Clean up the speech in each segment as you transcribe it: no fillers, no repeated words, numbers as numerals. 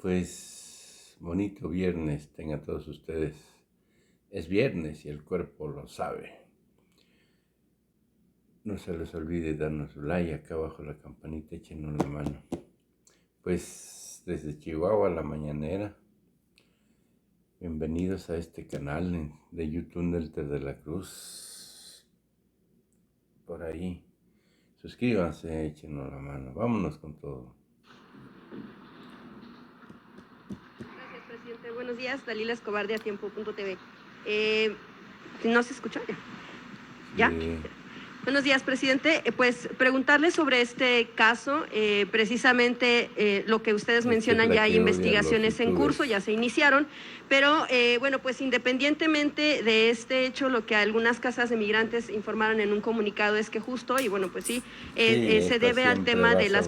Pues bonito viernes tengan todos ustedes. Es viernes y el cuerpo lo sabe. No se les olvide darnos like acá abajo la campanita, échenos la mano. Pues desde Chihuahua la mañanera. Bienvenidos a este canal de YouTube Nelter de la Cruz. Por ahí. Suscríbanse, échenos la mano. Vámonos con todo. Gracias, presidente. Buenos días, Dalila Escobar de Atiempo.tv. ¿No se escucha? ¿Ya? Sí. Buenos días, presidente. Pues preguntarle sobre este caso, precisamente lo que ustedes mencionan, ya hay investigaciones en curso, ya se iniciaron, pero bueno, pues independientemente de este hecho, lo que algunas casas de migrantes informaron en un comunicado es que justo, y bueno, pues sí, se debe al tema de la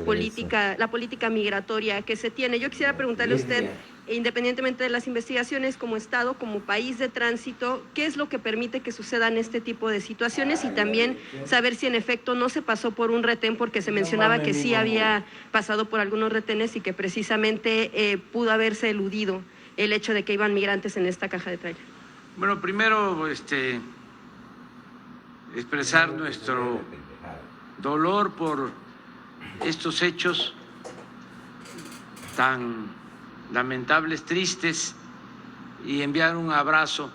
política migratoria que se tiene. Yo quisiera preguntarle a usted, independientemente de las investigaciones, como Estado, como país de tránsito, ¿qué es lo que permite que sucedan este tipo de situaciones? Y también saber si en efecto no se pasó por un retén, porque se mencionaba que sí había pasado por algunos retenes y que precisamente pudo haberse eludido el hecho de que iban migrantes en esta caja de tráiler. Bueno, primero expresar nuestro dolor por estos hechos tan lamentables, tristes, y enviar un abrazo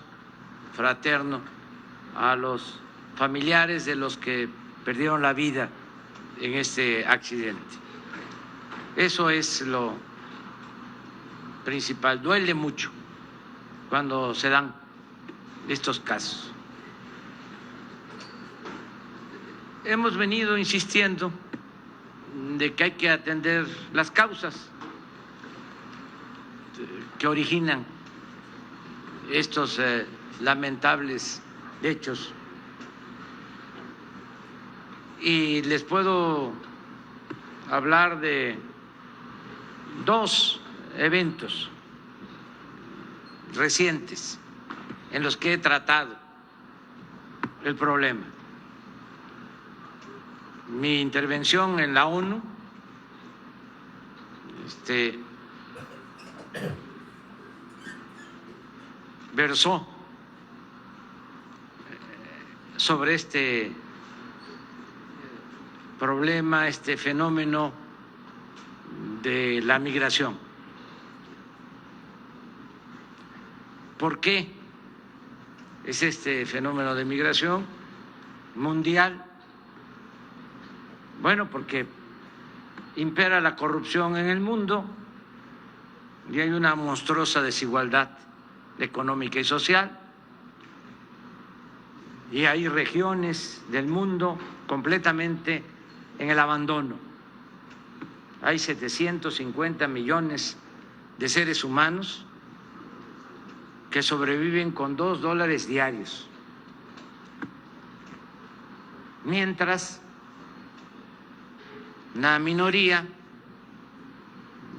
fraterno a los familiares de los que perdieron la vida en este accidente. Eso es lo principal. Duele mucho cuando se dan estos casos. Hemos venido insistiendo de que hay que atender las causas que originan estos lamentables hechos. Y les puedo hablar de dos eventos recientes en los que he tratado el problema. Mi intervención en la ONU versó sobre este problema, este fenómeno de la migración. ¿Por qué es este fenómeno de migración mundial? Bueno, porque impera la corrupción en el mundo y hay una monstruosa desigualdad económica y social, y hay regiones del mundo completamente en el abandono. Hay 750 millones de seres humanos que sobreviven con $2 diarios, mientras una minoría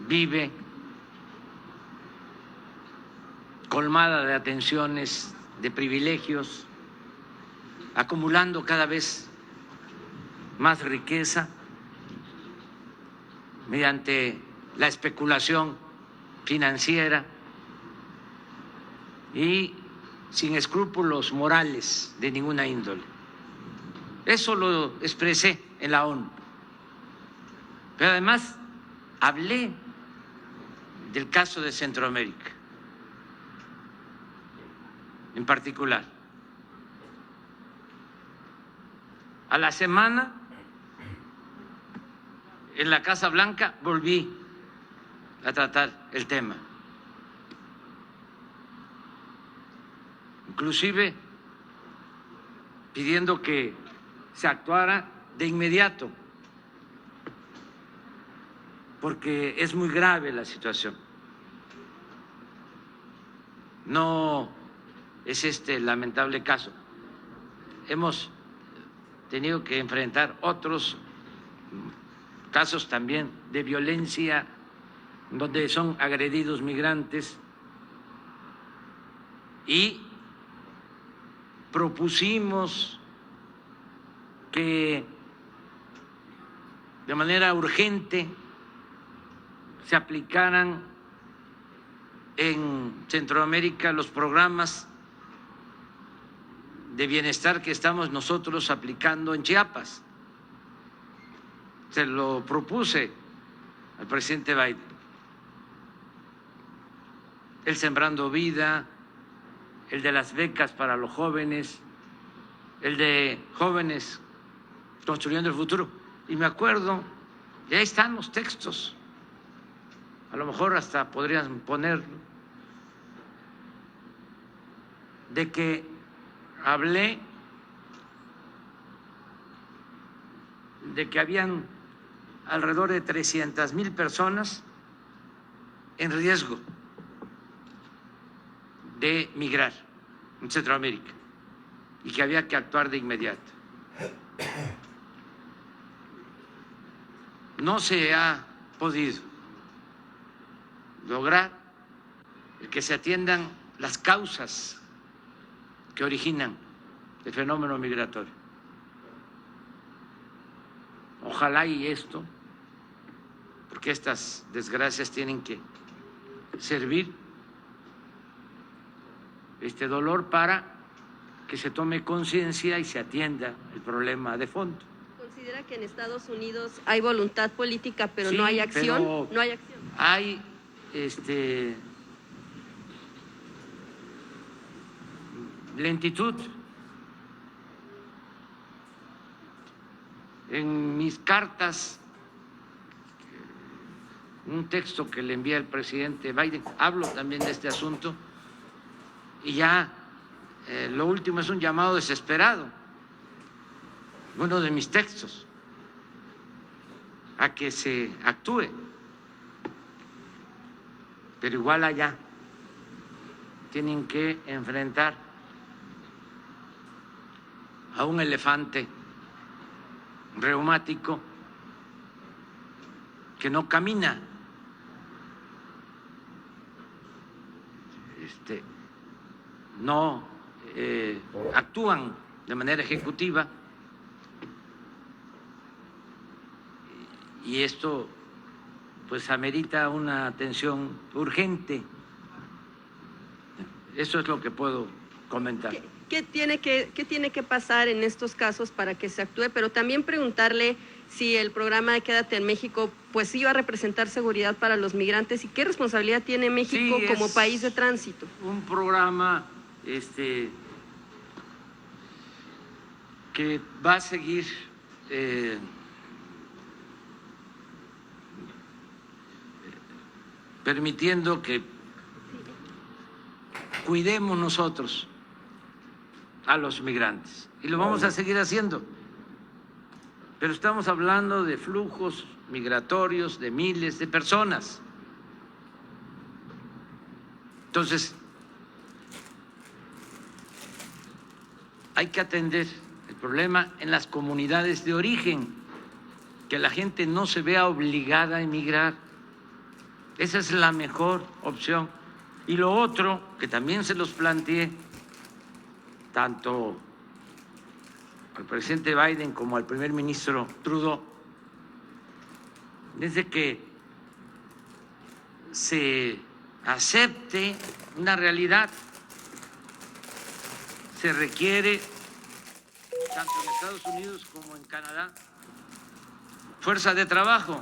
vive colmada de atenciones, de privilegios, acumulando cada vez más riqueza mediante la especulación financiera y sin escrúpulos morales de ninguna índole. Eso lo expresé en la ONU. Pero además hablé del caso de Centroamérica, en particular. A la semana, en la Casa Blanca, volví a tratar el tema. Inclusive pidiendo que se actuara de inmediato, porque es muy grave la situación. No es este lamentable caso. Hemos tenido que enfrentar otros casos también de violencia, donde son agredidos migrantes, y propusimos que de manera urgente se aplicaran en Centroamérica los programas de bienestar que estamos nosotros aplicando en Chiapas. Se lo propuse al presidente Biden. El Sembrando Vida, el de las becas para los jóvenes, el de jóvenes construyendo el futuro. Y me acuerdo, y ahí están los textos, a lo mejor hasta podrían ponerlo, de que hablé de que habían alrededor de 300,000 personas en riesgo de migrar en Centroamérica y que había que actuar de inmediato. No se ha podido lograr el que se atiendan las causas que originan el fenómeno migratorio. Ojalá y esto, porque estas desgracias tienen que servir este dolor para que se tome conciencia y se atienda el problema de fondo. ¿Considera que en Estados Unidos hay voluntad política, pero Sí, no hay acción? pero No hay acción. Hay lentitud. En mis cartas, un texto que le envié al presidente Biden, hablo también de este asunto, y ya lo último es un llamado desesperado, uno de mis textos, a que se actúe, pero igual allá tienen que enfrentar a un elefante reumático que no camina. No actúan de manera ejecutiva, y esto pues amerita una atención urgente. Eso es lo que puedo comentar. ¿Qué tiene que pasar en estos casos para que se actúe? Pero también preguntarle si el programa de Quédate en México pues iba a representar seguridad para los migrantes y qué responsabilidad tiene México como país de tránsito. Un programa que va a seguir permitiendo que cuidemos nosotros a los migrantes, y lo vamos a seguir haciendo, pero estamos hablando de flujos migratorios de miles de personas. Entonces, hay que atender el problema en las comunidades de origen, que la gente no se vea obligada a emigrar. Esa es la mejor opción. Y lo otro, que también se los planteé, tanto al presidente Biden como al primer ministro Trudeau, es de que se acepte una realidad. Se requiere, tanto en Estados Unidos como en Canadá, fuerza de trabajo.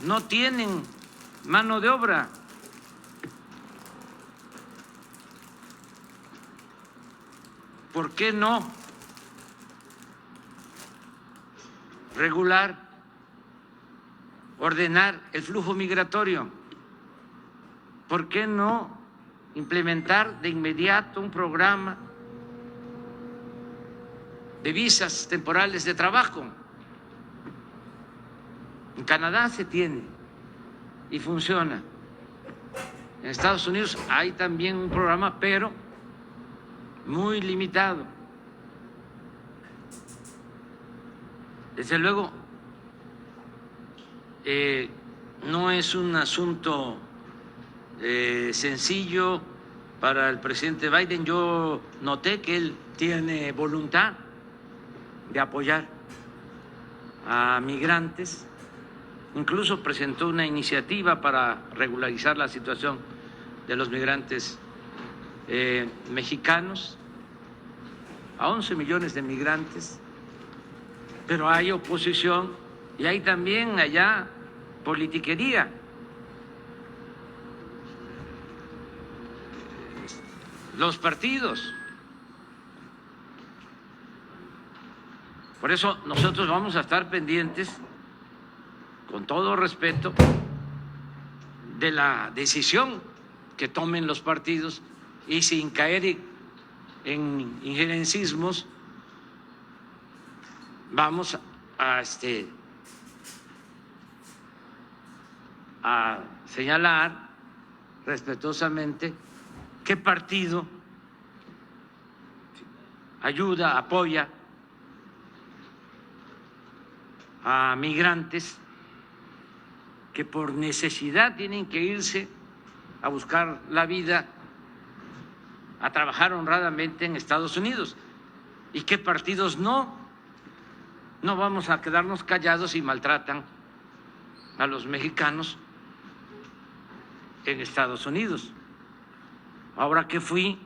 No tienen mano de obra. ¿Por qué no regular, ordenar el flujo migratorio? ¿Por qué no implementar de inmediato un programa de visas temporales de trabajo? En Canadá se tiene y funciona. En Estados Unidos hay también un programa, pero muy limitado. Desde luego, no es un asunto sencillo para el presidente Biden. Yo noté que él tiene voluntad de apoyar a migrantes, incluso presentó una iniciativa para regularizar la situación de los migrantes mexicanos, a 11 millones de migrantes, pero hay oposición y hay también allá politiquería. Los partidos. Por eso nosotros vamos a estar pendientes, con todo respeto, de la decisión que tomen los partidos y sin caer en injerencismos, vamos a señalar respetuosamente qué partido ayuda, apoya a migrantes que por necesidad tienen que irse a buscar la vida, a trabajar honradamente en Estados Unidos, y qué partidos no. No vamos a quedarnos callados si maltratan a los mexicanos en Estados Unidos. Ahora que fui,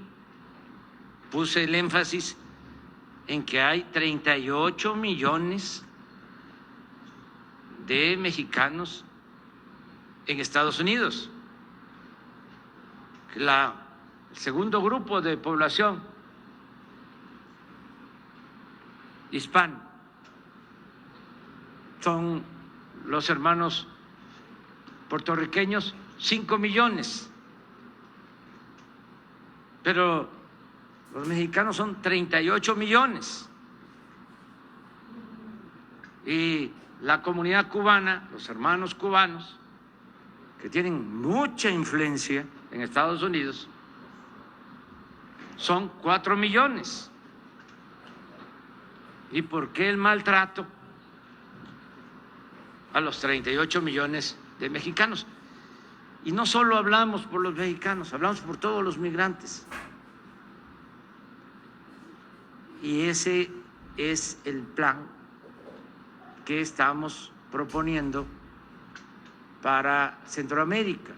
puse el énfasis en que hay 38 millones de mexicanos en Estados Unidos. El segundo grupo de población hispano son los hermanos puertorriqueños, 5 millones. Pero los mexicanos son 38 millones. Y la comunidad cubana, los hermanos cubanos, que tienen mucha influencia en Estados Unidos, son 4 millones. ¿Y por qué el maltrato a los 38 millones de mexicanos? Y no solo hablamos por los mexicanos, hablamos por todos los migrantes. Y ese es el plan que estamos proponiendo para Centroamérica.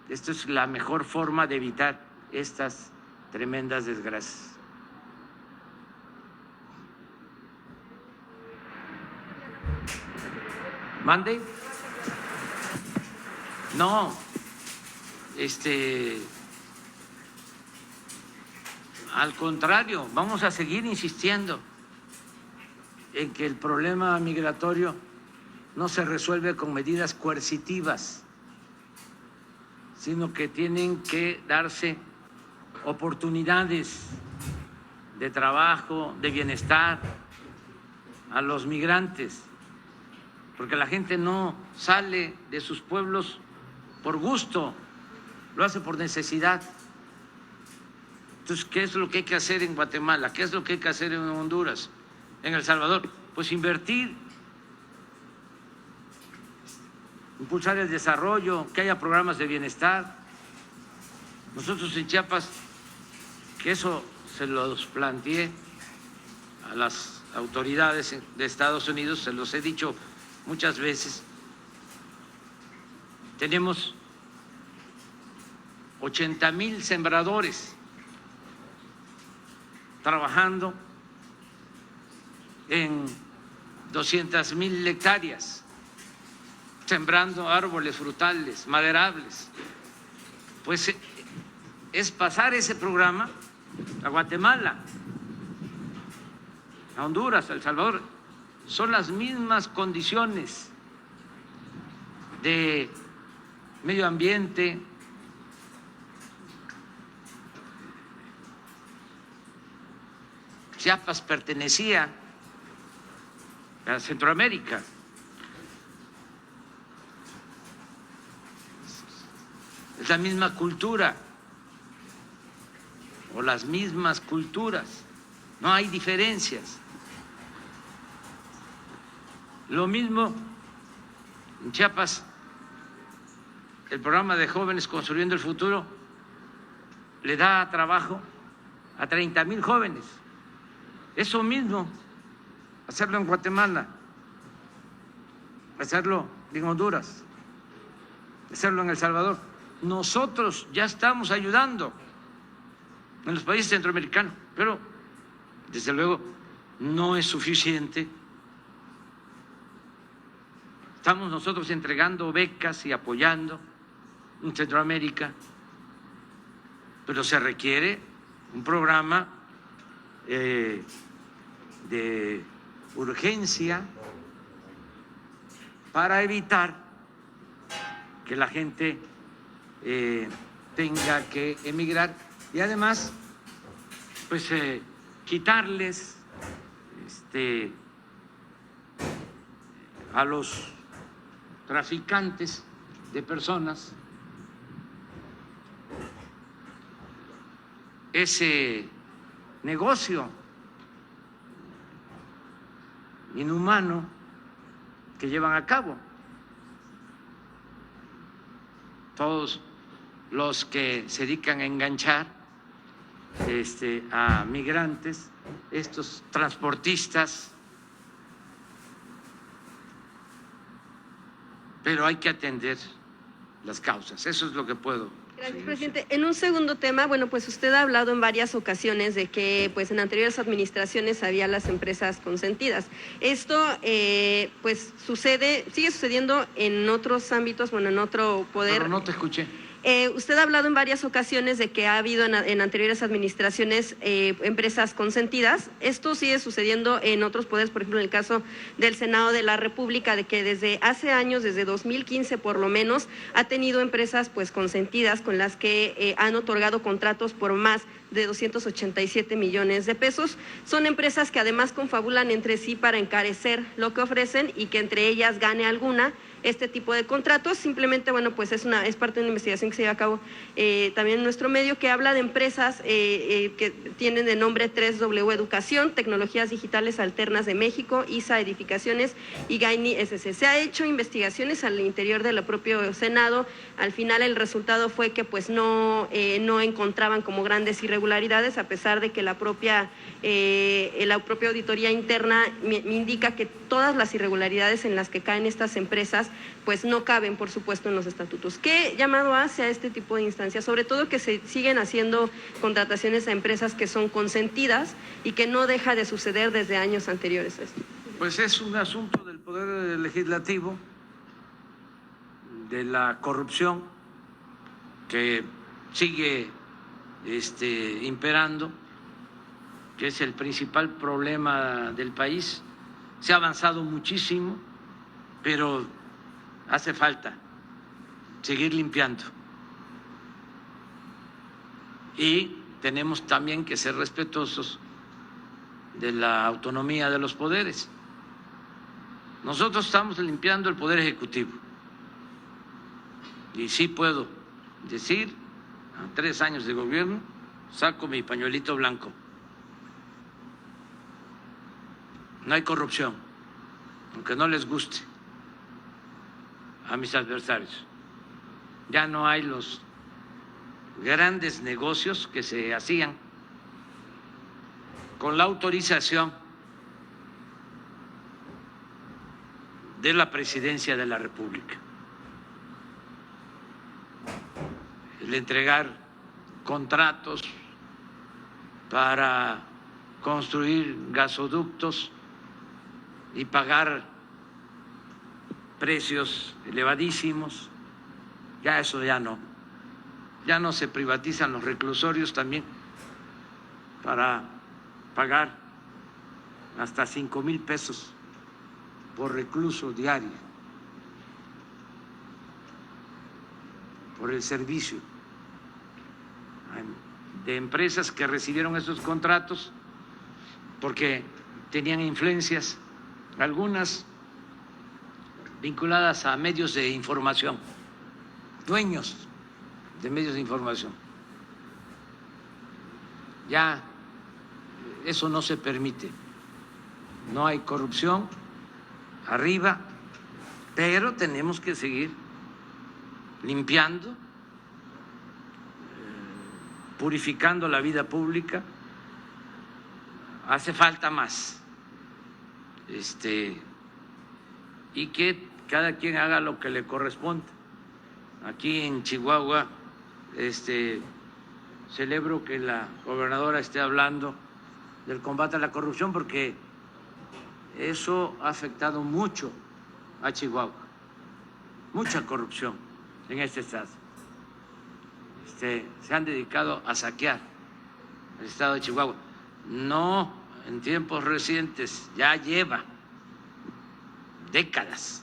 Esto es la mejor forma de evitar estas tremendas desgracias. ¿Mande? No, al contrario, vamos a seguir insistiendo en que el problema migratorio no se resuelve con medidas coercitivas, sino que tienen que darse oportunidades de trabajo, de bienestar a los migrantes, porque la gente no sale de sus pueblos por gusto, lo hace por necesidad. Entonces, ¿qué es lo que hay que hacer en Guatemala? ¿Qué es lo que hay que hacer en Honduras, en El Salvador? Pues invertir, impulsar el desarrollo, que haya programas de bienestar. Nosotros en Chiapas, que eso se los planteé a las autoridades de Estados Unidos, se los he dicho muchas veces, tenemos 80,000 sembradores trabajando en 200,000 hectáreas, sembrando árboles frutales, maderables. Pues es pasar ese programa a Guatemala, a Honduras, a El Salvador. Son las mismas condiciones de medio ambiente, Chiapas pertenecía a Centroamérica. Es la misma cultura o las mismas culturas, no hay diferencias. Lo mismo en Chiapas, el programa de Jóvenes Construyendo el Futuro le da trabajo a 30,000 jóvenes. Eso mismo, hacerlo en Guatemala, hacerlo en Honduras, hacerlo en El Salvador. nosotros ya estamos ayudando en los países centroamericanos, pero desde luego no es suficiente. Estamos nosotros entregando becas y apoyando en Centroamérica, pero se requiere un programa de urgencia para evitar que la gente tenga que emigrar y además pues quitarles a los traficantes de personas ese negocio inhumano que llevan a cabo. Todos los que se dedican a enganchar a migrantes, estos transportistas, pero hay que atender las causas. Eso es lo que puedo. Gracias, presidente. En un segundo tema, bueno, pues usted ha hablado en varias ocasiones de que pues en anteriores administraciones había las empresas consentidas. Esto pues sigue sucediendo en otros ámbitos, bueno, en otro poder. Pero no te escuché. Usted ha hablado en varias ocasiones de que ha habido en anteriores administraciones empresas consentidas. Esto sigue sucediendo en otros poderes, por ejemplo, en el caso del Senado de la República, de que desde hace años, desde 2015 por lo menos, ha tenido empresas pues consentidas con las que han otorgado contratos por más de 287 millones de pesos. Son empresas que además confabulan entre sí para encarecer lo que ofrecen y que entre ellas gane alguna este tipo de contratos. Simplemente, bueno, pues es parte de una investigación que se lleva a cabo también en nuestro medio, que habla de empresas que tienen de nombre 3W Educación, Tecnologías Digitales Alternas de México, ISA Edificaciones y Gaini SC. Se ha hecho investigaciones al interior del propio Senado. Al final el resultado fue que pues no encontraban como grandes irregularidades, a pesar de que la propia auditoría interna me indica que todas las irregularidades en las que caen estas empresas pues no caben, por supuesto, en los estatutos. ¿Qué llamado hace a este tipo de instancias? Sobre todo que se siguen haciendo contrataciones a empresas que son consentidas y que no deja de suceder desde años anteriores a esto. Pues es un asunto del Poder Legislativo, de la corrupción que sigue imperando, que es el principal problema del país. Se ha avanzado muchísimo, pero hace falta seguir limpiando. Y tenemos también que ser respetuosos de la autonomía de los poderes. Nosotros estamos limpiando el Poder Ejecutivo. Y sí puedo decir, a 3 años de gobierno, saco mi pañuelito blanco. No hay corrupción, aunque no les guste a mis adversarios. Ya no hay los grandes negocios que se hacían con la autorización de la Presidencia de la República. El entregar contratos para construir gasoductos y pagar precios elevadísimos, ya eso ya no se privatizan los reclusorios también para pagar hasta 5,000 pesos por recluso diario por el servicio de empresas que recibieron esos contratos porque tenían influencias, algunas vinculadas a medios de información, dueños de medios de información. Ya eso no se permite, no hay corrupción arriba, pero tenemos que seguir limpiando, purificando la vida pública. Hace falta más, y que cada quien haga lo que le corresponde. Aquí en Chihuahua celebro que la gobernadora esté hablando del combate a la corrupción, porque eso ha afectado mucho a Chihuahua, mucha corrupción en este estado. Se han dedicado a saquear el estado de Chihuahua. No en tiempos recientes, ya lleva décadas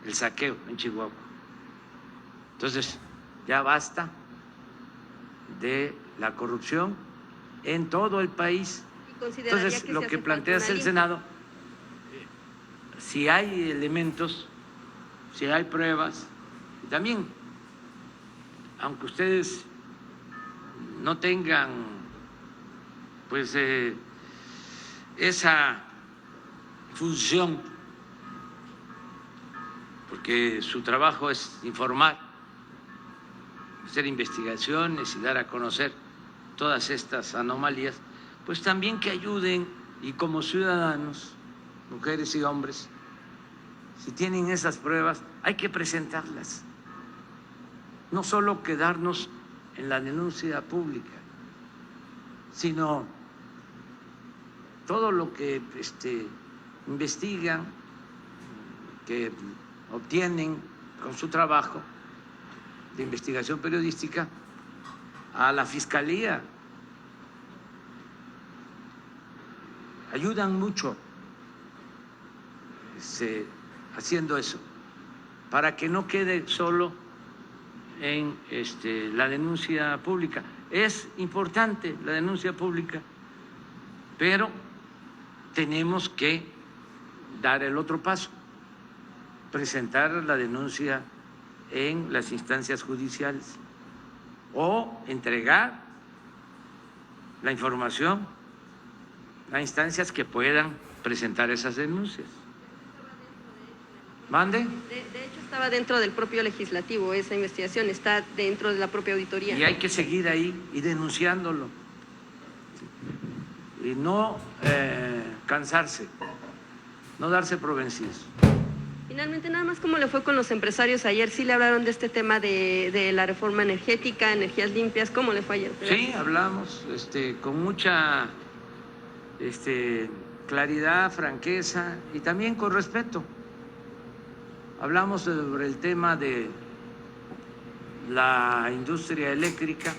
el saqueo en Chihuahua. Entonces, ya basta de la corrupción en todo el país. Entonces, lo que planteas el Senado, si hay elementos, si hay pruebas, y también, aunque ustedes no tengan pues esa función, porque su trabajo es informar, hacer investigaciones y dar a conocer todas estas anomalías, pues también que ayuden, y como ciudadanos, mujeres y hombres, si tienen esas pruebas, hay que presentarlas. No solo quedarnos en la denuncia pública, sino todo lo que investigan, que obtienen con su trabajo de investigación periodística, a la Fiscalía. Ayudan mucho haciendo eso, para que no quede solo en la denuncia pública. Es importante la denuncia pública, pero tenemos que dar el otro paso, presentar la denuncia en las instancias judiciales o entregar la información a instancias que puedan presentar esas denuncias. ¿Mande? De hecho, estaba dentro del propio legislativo esa investigación, está dentro de la propia auditoría. Y hay que seguir ahí y denunciándolo. Y no cansarse, no darse por vencidos. Finalmente, nada más, ¿cómo le fue con los empresarios ayer? ¿Sí le hablaron de este tema de la reforma energética, energías limpias? ¿Cómo le fue ayer? Sí, hablamos con mucha claridad, franqueza y también con respeto. Hablamos sobre el tema de la industria eléctrica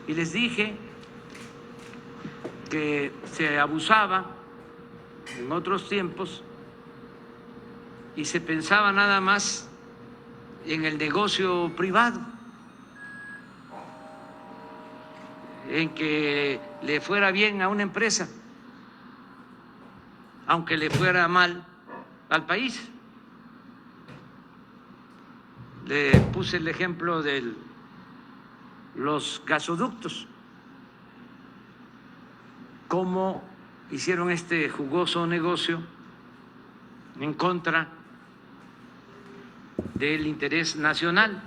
y les dije que se abusaba en otros tiempos y se pensaba nada más en el negocio privado, en que le fuera bien a una empresa, aunque le fuera mal al país. Le puse el ejemplo de los gasoductos, cómo hicieron este jugoso negocio en contra del interés nacional.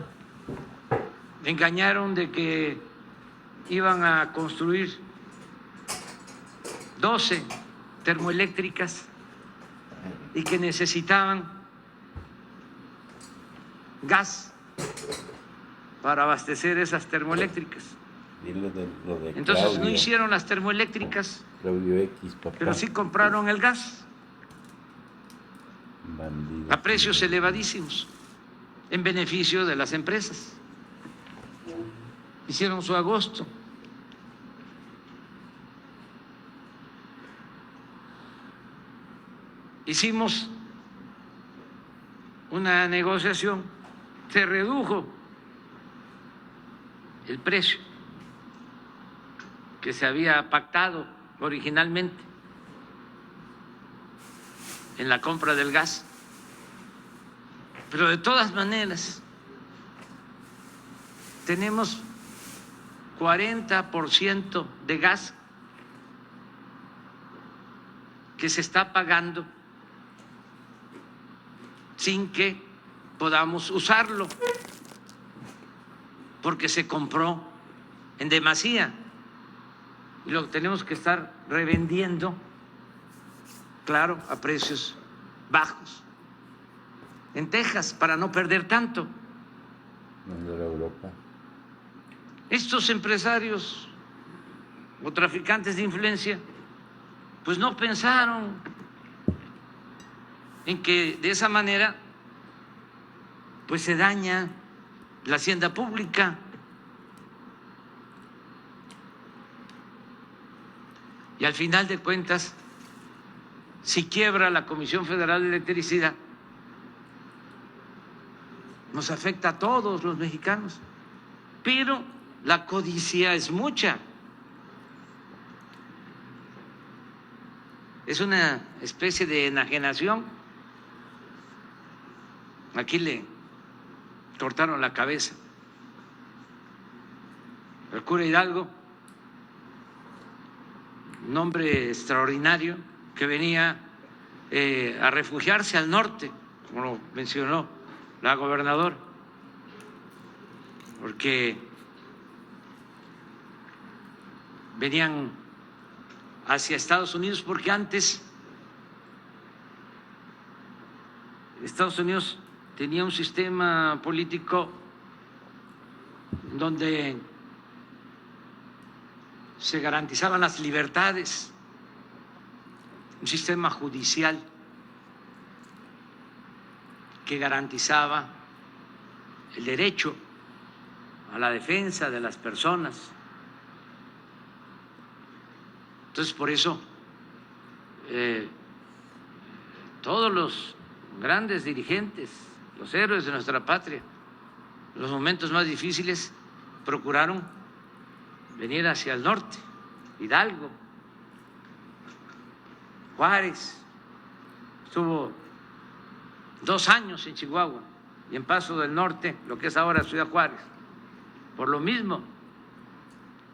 Engañaron de que iban a construir 12 termoeléctricas y que necesitaban gas para abastecer esas termoeléctricas. Entonces Claudia, no hicieron las termoeléctricas, pero sí compraron el gas a precios elevadísimos en beneficio de las empresas. Hicieron su agosto. Hicimos una negociación, se redujo el precio que se había pactado originalmente en la compra del gas, pero de todas maneras tenemos 40% de gas que se está pagando sin que podamos usarlo, porque se compró en demasía y lo tenemos que estar revendiendo, claro, a precios bajos en Texas para no perder tanto. Europa. estos empresarios o traficantes de influencia pues no pensaron en que de esa manera pues se daña la hacienda pública. Y al final de cuentas, si quiebra la Comisión Federal de Electricidad, nos afecta a todos los mexicanos. Pero la codicia es mucha. Es una especie de enajenación. Aquí le cortaron la cabeza al cura Hidalgo, un hombre extraordinario que venía a refugiarse al norte, como lo mencionó la gobernadora, porque venían hacia Estados Unidos, porque antes Estados Unidos tenía un sistema político donde se garantizaban las libertades, un sistema judicial que garantizaba el derecho a la defensa de las personas. Entonces, por eso, todos los grandes dirigentes, los héroes de nuestra patria, en los momentos más difíciles, procuraron venir hacia el norte. Hidalgo, Juárez, estuvo 2 años en Chihuahua y en Paso del Norte, lo que es ahora Ciudad Juárez, por lo mismo.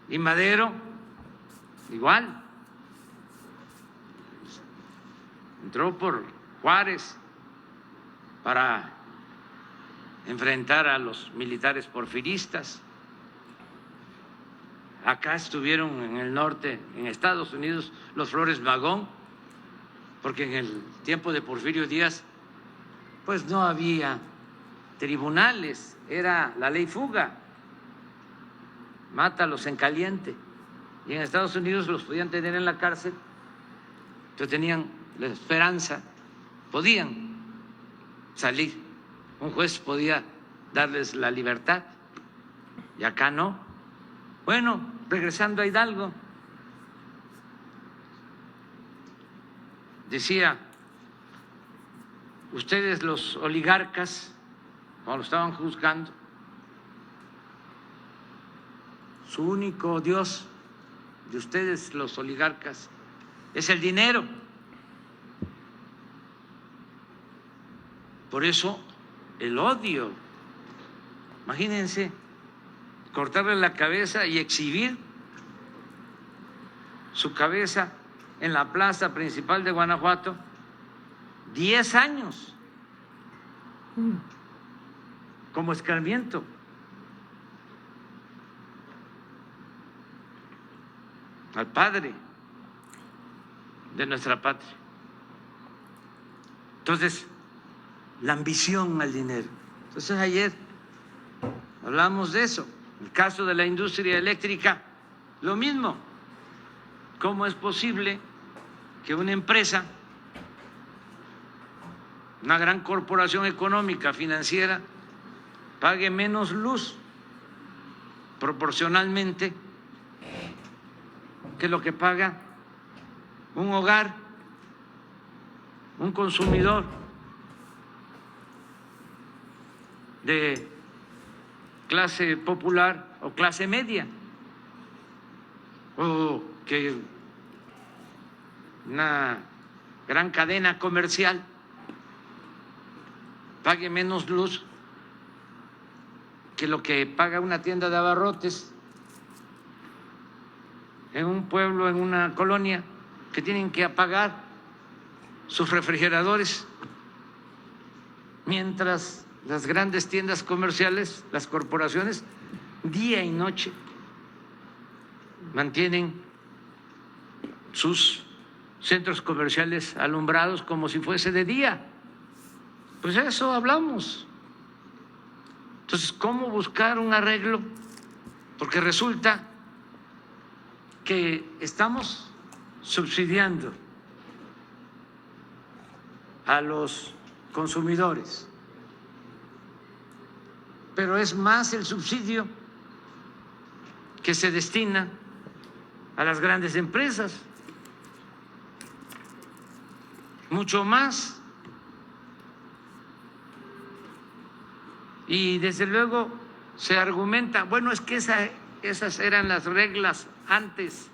Y Madero, igual, entró por Juárez para enfrentar a los militares porfiristas. Acá estuvieron en el norte, en Estados Unidos, los Flores Magón, porque en el tiempo de Porfirio Díaz, pues no había tribunales, era la ley fuga, mátalos en caliente. Y en Estados Unidos los podían tener en la cárcel, pero tenían la esperanza, podían salir, un juez podía darles la libertad, y acá no. Bueno, regresando a Hidalgo, decía, ustedes los oligarcas, cuando lo estaban juzgando, su único Dios de ustedes los oligarcas es el dinero. Por eso el odio, imagínense, cortarle la cabeza y exhibir su cabeza en la plaza principal de Guanajuato, 10 años como escarmiento. Al padre de nuestra patria. Entonces, la ambición al dinero. Entonces, ayer hablamos de eso. El caso de la industria eléctrica, lo mismo. ¿Cómo es posible que una empresa, una gran corporación económica, financiera, pague menos luz proporcionalmente que lo que paga un hogar, un consumidor de clase popular o clase media, o que una gran cadena comercial pague menos luz que lo que paga una tienda de abarrotes en un pueblo, en una colonia, que tienen que apagar sus refrigeradores, mientras las grandes tiendas comerciales, las corporaciones, día y noche mantienen sus centros comerciales alumbrados como si fuese de día. Pues eso hablamos. Entonces, ¿cómo buscar un arreglo porque resulta que estamos subsidiando a los consumidores, pero es más el subsidio que se destina a las grandes empresas, mucho más. Y desde luego se argumenta, bueno, es que esas eran las reglas antes.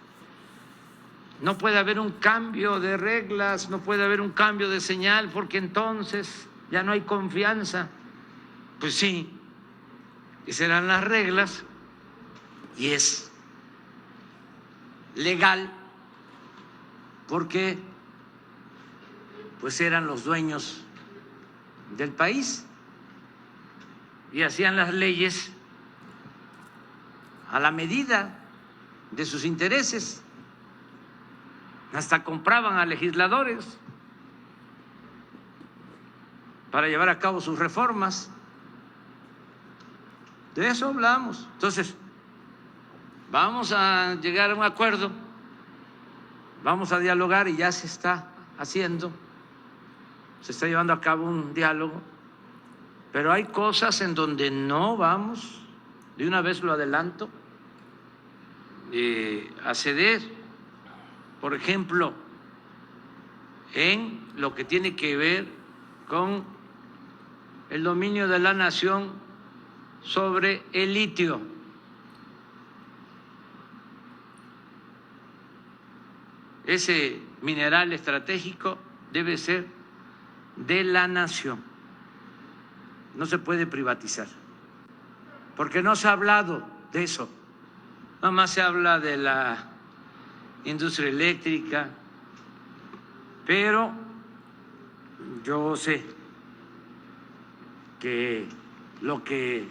No puede haber un cambio de reglas, no puede haber un cambio de señal, porque entonces ya no hay confianza. Pues sí, esas eran las reglas y es legal porque pues eran los dueños del país y hacían las leyes a la medida de sus intereses. Hasta compraban a legisladores para llevar a cabo sus reformas. De eso hablamos. Entonces, vamos a llegar a un acuerdo, vamos a dialogar y ya se está haciendo, se está llevando a cabo un diálogo, pero hay cosas en donde no vamos, de una vez lo adelanto, a ceder. Por ejemplo, en lo que tiene que ver con el dominio de la nación sobre el litio. Ese mineral estratégico debe ser de la nación, no se puede privatizar, porque no se ha hablado de eso, nada más se habla de la industria eléctrica, pero yo sé que lo que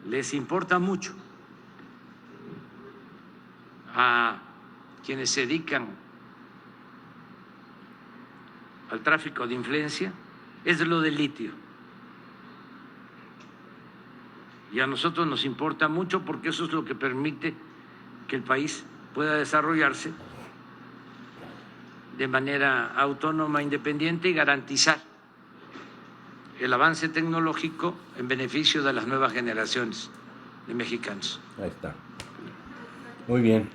les importa mucho a quienes se dedican al tráfico de influencia es lo del litio. Y a nosotros nos importa mucho porque eso es lo que permite que el país pueda desarrollarse de manera autónoma, independiente y garantizar el avance tecnológico en beneficio de las nuevas generaciones de mexicanos. Ahí está. Muy bien.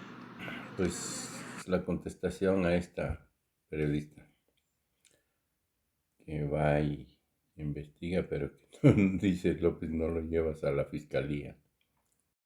Pues la contestación a esta periodista que va y investiga, pero que dice López no lo llevas a la fiscalía.